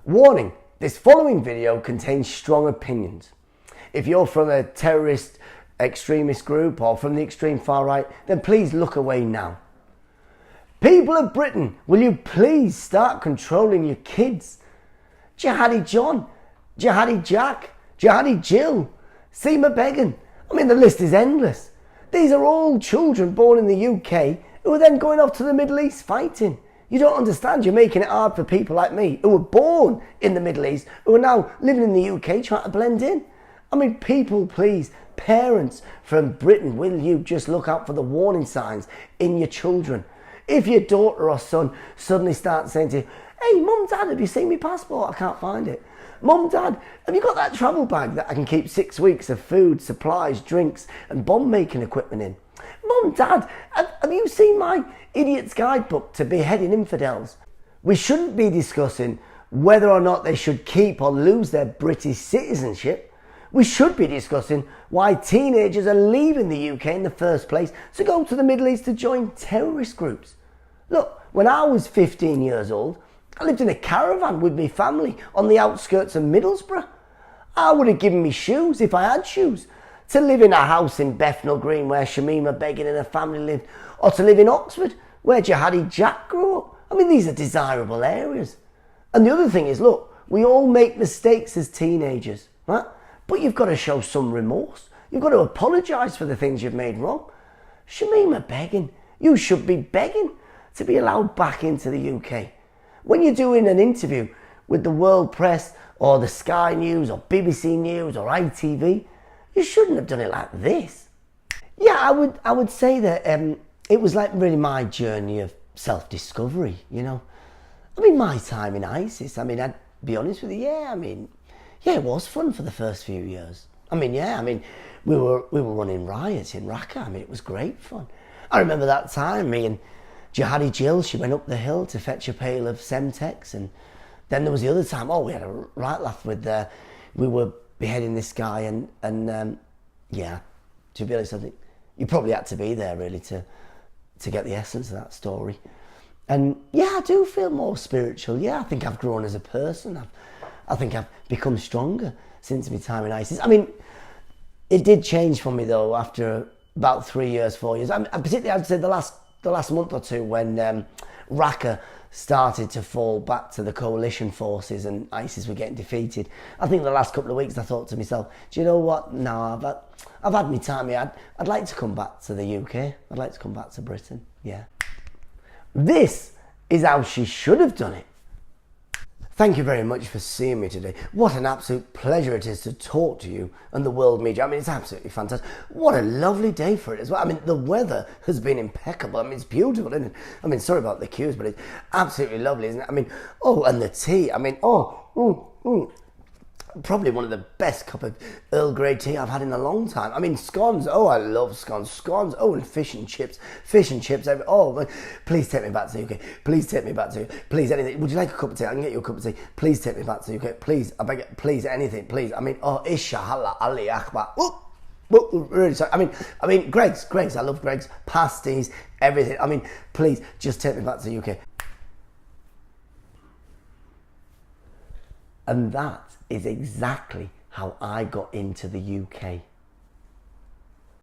Warning, this following video contains strong opinions. If you're from a terrorist extremist group or from the extreme far right, then please look away now. People of Britain, will you please start controlling your kids? Jihadi John, Jihadi Jack, Jihadi Jill, Shamima Begum. I mean, the list is endless. These are all children born in the UK who are then going off to the Middle East fighting. You don't understand. You're making it hard for people like me who were born in the Middle East, who are now living in the UK trying to blend in. I mean, people, please, parents from Britain, will you just look out for the warning signs in your children? If your daughter or son suddenly starts saying to you, "Hey, Mum, Dad, have you seen my passport? I can't find it. Mum, Dad, have you got that travel bag that I can keep 6 weeks of food, supplies, drinks and bomb making equipment in? Mum, Dad, have you seen my idiot's guidebook to beheading infidels?" We shouldn't be discussing whether or not they should keep or lose their British citizenship. We should be discussing why teenagers are leaving the UK in the first place to go to the Middle East to join terrorist groups. Look, when I was 15 years old, I lived in a caravan with my family on the outskirts of Middlesbrough. I would have given me shoes if I had shoes. To live in a house in Bethnal Green where Shamima Begum and her family lived, or to live in Oxford where Jihadi Jack grew up. I mean, these are desirable areas. And the other thing is, look, we all make mistakes as teenagers, right? But you've got to show some remorse. You've got to apologise for the things you've made wrong. Shamima Begum, you should be begging to be allowed back into the UK. When you're doing an interview with the World Press or the Sky News or BBC News or ITV, you shouldn't have done it like this. Yeah, I would say that it was like really my journey of self-discovery, you know. I mean, my time in ISIS, I mean, I'd be honest with you, yeah, it was fun for the first few years. We were running riots in Raqqa. I mean, it was great fun. I remember that time, me and Jihadi Jill, she went up the hill to fetch a pail of Semtex, and then there was the other time, we had a right laugh with, we were beheading this guy, and yeah, to be honest, I think you probably had to be there really to get the essence of that story. And yeah, I do feel more spiritual. Yeah, I think I've grown as a person. I think I've become stronger since my time in ISIS. I mean, it did change for me though after about 3 years, 4 years. Particularly, I'd say the last month or two when Raqqa started to fall back to the coalition forces and ISIS were getting defeated. I think the last couple of weeks I thought to myself, do you know what? No, I've had my time here. I'd like to come back to the UK. I'd like to come back to Britain. Yeah. This is how she should have done it. Thank you very much for seeing me today. What an absolute pleasure it is to talk to you and the world media. I mean, it's absolutely fantastic. What a lovely day for it as well. I mean, the weather has been impeccable. I mean, it's beautiful, isn't it? I mean, sorry about the queues, but it's absolutely lovely, isn't it? I mean, and the tea. I mean, probably one of the best cup of Earl Grey tea I've had in a long time. I mean, scones. I love scones. Scones. And fish and chips. Please take me back to the UK. Please take me back to please anything. Would you like a cup of tea? I can get you a cup of tea. Please take me back to the UK. Please, I beg it. Please, anything. Please. I mean, Isha Ali Akbar. Really sorry. I mean, Greg's. I love Greg's pasties. Everything. I mean, please, just take me back to the UK. And that is exactly how I got into the UK.